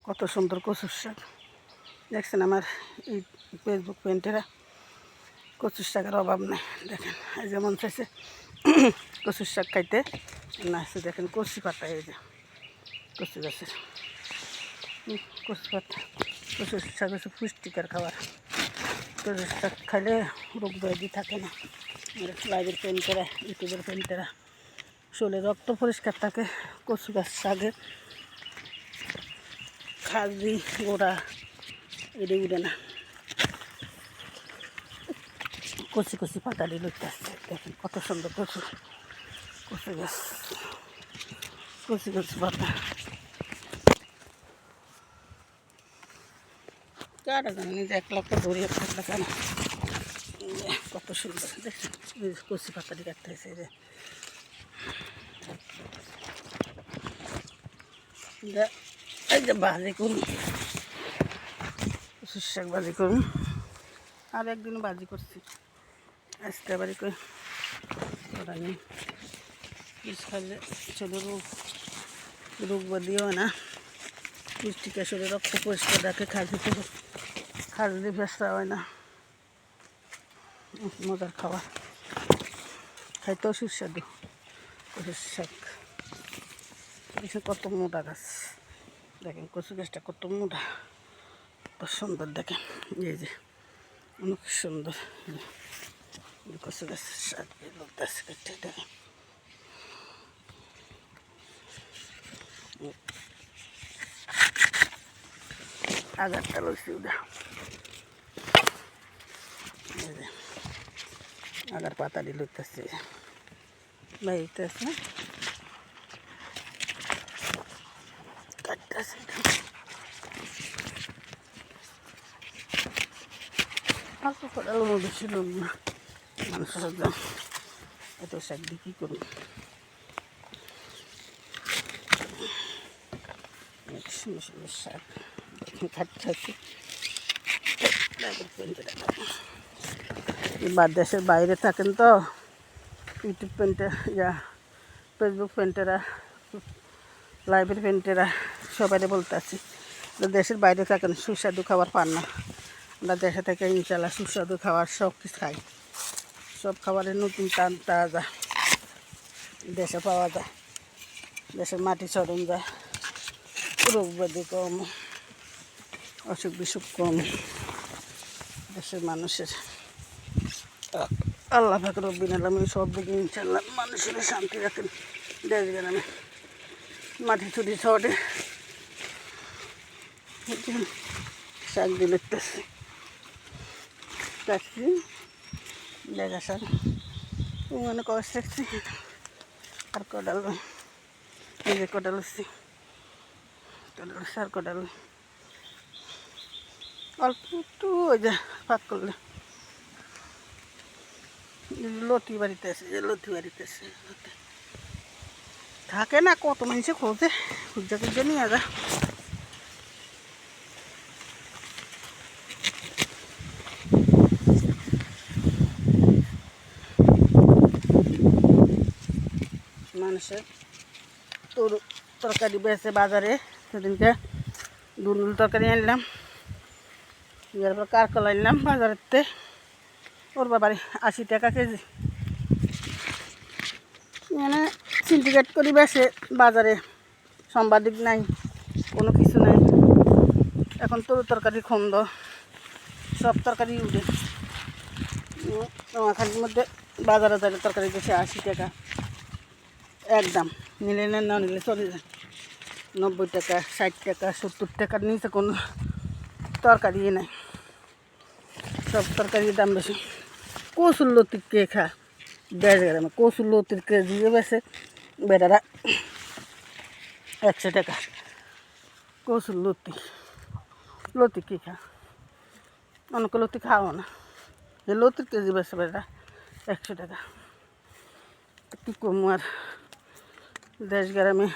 কত সুন্দর কচুর শাক দেখছেন। আমার এই ফেসবুক পেন্টেরা কচুর শাকের অভাব নেই। দেখেন এই যেমন চাইছে কচুর শাক খাইতে না আছে। দেখেন কচি পাতা, এই যে কচু গাছের কচু পাতা। কচুর শাক হচ্ছে পুষ্টিকর খাবার। কচুর শাক খাইলে রোগ ব্যাধি থাকে না। লাইভের পেন্টেরা, ইউটিউবের পেন্টেরা শরীরে রক্ত পরিষ্কার থাকে। কচু গাছ শাকে খাজি গোড়া এড়ে উড়ে না। কচি কচি পাতা দিয়ে লইতে আসছে। দেখেন কত সুন্দর কচু কচু গাছ, কচি কচি পাতা। কারা জানি যে 1 লাখ ধরিয়ে থাকলে কেন। কত সুন্দর দেখছেন কচি পাতা দিয়ে কাটতে হয়েছে। এই যে ভাজি করুন, কচুর শাক ভাজি করুন। আর একদিনও ভাজি করছি, আজকে বাড়ি করে ওরা নেই। খাইলে শরীর রোগ ব্যাধিও হয় না। পুষ্টিকর শরীর রক্ত পরিষ্কার রাখে। খাজি থেকে খাজি ফেসরা হয় না। মজার খাবার, খাইতেও সুস্বাদু কচুর শাক। দেখেন কত মোটা গাছ। দেখেন কচু গাছটা কত মোটা, কত সুন্দর। দেখেন এই যে অনেক সুন্দর কচু গাছের শাক গাছ কেটে। দেখেন আগারটা লইছি ওটা, আগার পাতা দিয়ে লইতেছে বাইতেছে কাটতেছে। অল্প করে বেশি লোক না, মানুষের দাম এত শাক দিয়ে কী করুন। সুন্দর সুন্দর শাক কাটতেছে। দেশের বাইরে থাকেন তো ইউটিউব পেন্টার ফেসবুক পেন্টেরা, লাইভের পেন্টেরা সবাই বলতে আছি দেশের বাইরে থাকেন সুস্বাদু খাবার পান না। আমরা দেশে থেকে ইনশাল্লাহ সুস্বাদু খাবার সব কিছু খাই। সব খাবারের নতুন টান তাজা দেশে পাওয়া যায়। দেশের মাটি সরণ যায়, রোগ ব্যাধি কম, অসুখ বিসুখ কম। দেশের মানুষের আল্লাহ পাক রব্বিল আলামিন সব দিকে ইনশাল্লাহ মানুষের শান্তি রাখেন। দেশ গ্রামে মাটি ছুটি ছড়ে শাক দিয়ে লিখতেছি কাটছি দেখা শাক মনে কষ রাখছি। আর কডাল এই যে কডাল হচ্ছি আর কডাল অল্প একটু ওই যে ফাঁক করলে লতি বাড়িতে আছে, যে লতি বাড়িতে আছে থাকে না। কত মানুষে খোঁজে, খুঁজে খুঁজে নিয়ে যা। মানুষের তরকারি বেছে বাজারে। সেদিনকে দুলুল তরকারি আনলাম, এরপর কারকলা আনলাম বাজারেতে। ওর বাবার 80 টাকা কেজি। মানে সিন্ডিকেট করি বেছে বাজারে, সাংবাদিক নাই, কোনো কিছু নাই। এখন তরকারি খন্দ, সব তরকারি উঠে। নোয়াখালীর মধ্যে বাজারে যাবে তরকারি বেশি 80 টাকা একদম। নিলে না, না নিলে চলে যায় 90 টাকা, 60 টাকা, 70 টাকার নিচে কোনো তরকারি নাই। সব তরকারির দাম বেশি। কচুর লতি কে খা দেশ গ্রামে, কচুর লতির কেজি বেছে বেটারা 100 টাকা। কচুর লতি কী খা, অনেক লতি খাও না। যে লতির কেজি বেছে বেটা 100 টাকা। কী কম আর দেশ গ্রামে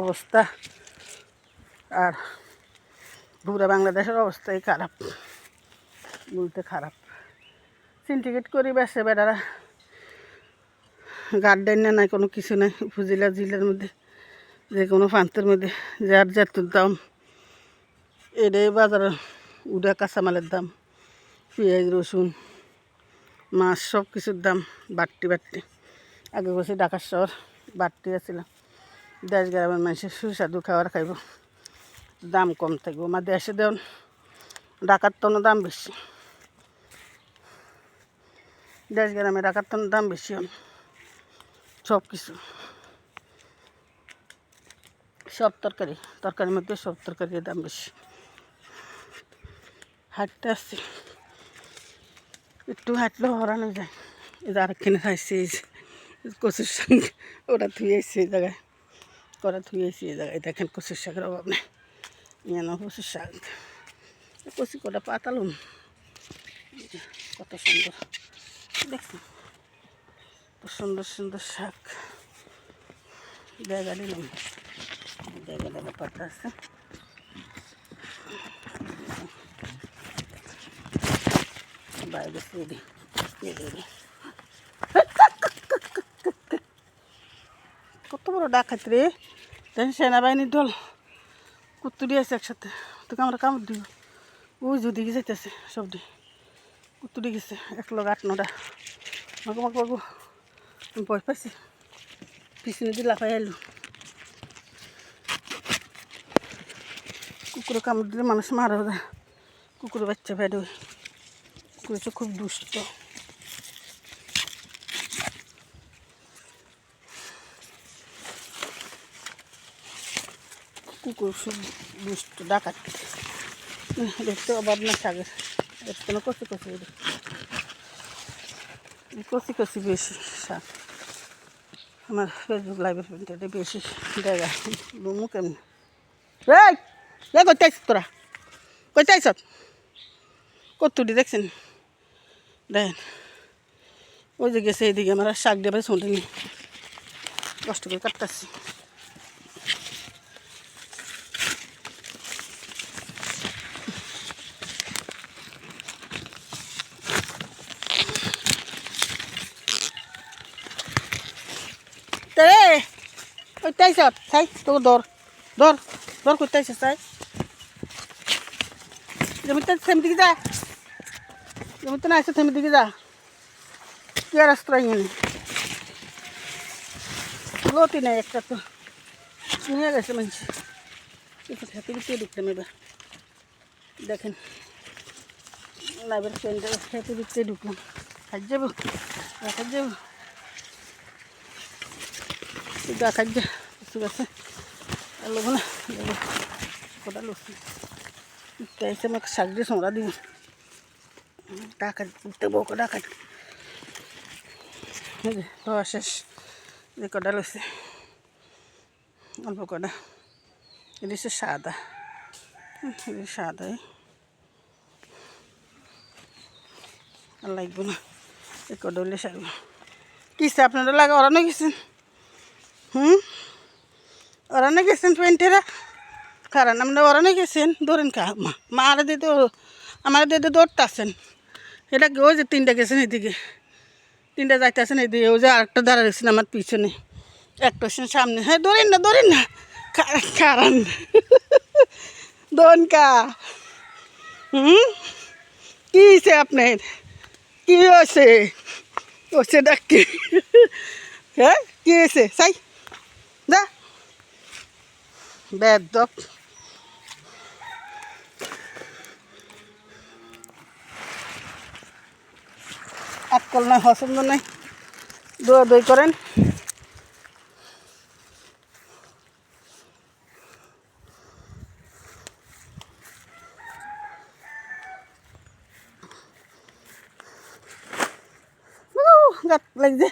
অবস্থা। আর পুরো বাংলাদেশের অবস্থাই খারাপ, বলতে খারাপ। সিন্ডিকেট করি বেছে বেটারা, গার্ডেন না নাই, কোনো কিছু নাই। উপজেলা জেলার মধ্যে যে কোনো প্রান্তের মধ্যে যার যার দাম এটাই বাজারে উড়া কাঁচামালের দাম, পেঁয়াজ রসুন মাছ সব কিছুর দাম বাড়তি বাড়তি। আগে বসে ঢাকার শহর বাড়তি আছিল, দেশ গ্রামের মানুষের সুস্বাদু খাবার খাইব, দাম কম থাকবো। আমার দেশে দেন ঢাকার তনো দাম বেশি, দেশ গ্রামে ঢাকার তনো দাম বেশি হন সব কিছু, সব তরকারির মধ্যে সব তরকারির দাম বেশি। হাঁটতে আসছি, একটু হাঁটলেও হরানো যায়। এই যে আরেকখানে খাইছি কচুর শাক, ওরা ধুয়েছি এই জায়গায়, করা ধুয়েছি এই জায়গায়। দেখেন কচুর শাকের অভাব নেই, নিয়ে নাও কচুর শাক। কচি কটা পাতালুম, কত সুন্দর দেখছি, কত সুন্দর সুন্দর শাক। জায়গা নিলাম, জায়গাটা পাতা আছে। বাইরে তৈরি কত বড় ডাকাত রে, দেখেন সেনাবাহিনীর দল কুত্তুরি আছে একসাথে, তোকে আমরা কামড় দিব। ওই যদি যাইতেছে সবটি কুত্তুরি গেছে, 108-9টা। আমাকে আমাকে বাবু আমি ভয় পাইছি, পিছনে দিয়ে লাফাই আইলু। কুকুরে কামড় দিলে মানুষ মারা যায়, কুকুরের বাচ্চা বেরোয়, কুকুর হচ্ছে খুব দুষ্ট। কুকুর খুব দুষ্ট ডাকাত, দেখতে অভাব না শাকের, কোনো কচি কচি কচি কচি বেশি শাক। আমার ফেসবুক লাইভের ফ্রেন্ডে বেশি জায়গা রুমু কেমন এই এ করতে আইস, তোরা করতে আইস কত্তুটি দেখছেন, দেখেন ওই যে গেছে এইদিকে। আমার শাক দেবে শুনতে নি, কষ্ট করে কাটতেছি। রে করতে আইস তাই তোকে দর দর দর করতে আইস তাই, জমিতে থেমে দিকে যা, জমিতে না আসে থেমে দিকে যা, কি আর রাস্তা নেই, লতি নাই একটা, তো নিয়ে গেছে মানুষ। হাতে বিতে ঢুকতাম এবার, দেখেন লাইভের ফ্রেন্ডের হাতে বিতে ঢুকলাম। খাই যাবো খাই যাবো খাই যা কিছু গেছে আর লোক না কটা লুচি এসে আমাকে শাক দিয়ে সোঁড়া দিব, টাকা দিতে বউকে ডাকা খাওয়া শেষ। যে কটা লুচি অল্প কটা, এটা হচ্ছে সাদা, সাদাই আর লাগবে না, এ কটা হলে সারব। কিসে আপনারা লাগা ওরানো গেছেন, ওরানো গেছেন পেন্টেরা, কারণ আমরা ওরানো গেছেন ধরেন কা মারা দিয়ে তো আমার দিয়ে দৌড়তে আসেন। এটা ওই যে 3টা গেছেন এদিকে, 3টা যাইতে আসেন এদিকে, ওই যে আরেকটা দাঁড়া গেছেন আমার পিছনে, একটা সামনে। হ্যাঁ ধরেন না কারণ দোন কা কি হয়েছে আপনার, কি হয়েছে হচ্ছে ডাকি, হ্যাঁ কি হয়েছে সাই যা বেদব। আটকল নাই, পছন্দ নাই, দই করেন। গাত লাগছে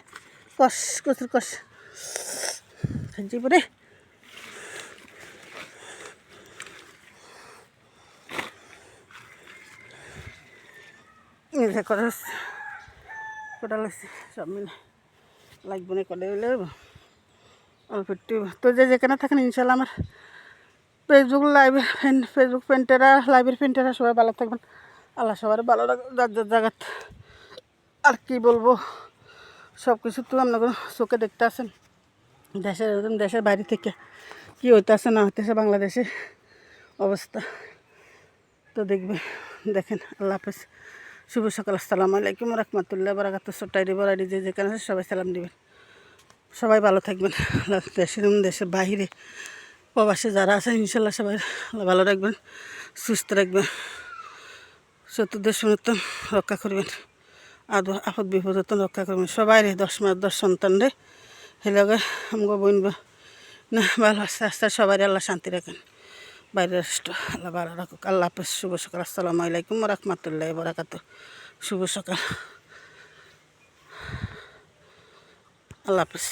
কষ কচুর কষ খাইছি পরে কটা লাগছে সব মিলে লাগবে না, কটা হইলে অল্প একটু। তো যেখানে থাকেন ইনশাল্লাহ আমার ফেসবুক ফ্রেন্ডেরা লাইভের ফ্রেন্ডেরা সবাই ভালো থাকবেন, আল্লাহ সবার ভালো যার জায়গাত। আর কি বলবো, সব কিছু তো আপনাদের চোখে দেখতে আসেন, দেশের বাইরে থেকে কী হইতেছে না হইতেছে বাংলাদেশে অবস্থা। তো দেখেন। আল্লাহ হাফেজ, শুভ সকাল, আসসালামু আলাইকুম রহমতুল্লাহ বারাকাতুহু। ছোটাইরি বড়াইরি যে যেখানে আছে সবাই সালাম দিবেন, সবাই ভালো থাকবেন। দেশের বাহিরে প্রবাসে যারা আছেন ইনশাল্লাহ সবাই ভালো রাখবেন, সুস্থ রাখবেন, চতুর্দেশ সমর্থন রক্ষা করবেন, আপদ বিপদ রক্ষা করবেন সবাই রে। 10 মাস 10 সন্তান রে হেলাগে আমগো বোন না ভালো আস্তে আস্তে সবাই আল্লাহ শান্তি রাখেন, বাইরের রাষ্ট্র আল্লাহ ভালো রাখুক। আল্লাহ হাফেজ, শুভ সকাল, আসসালামু আলাইকুম রহমতুল্লাহ বারাকাতুহু। শুভ সকাল, আল্লাহ হাফেজ।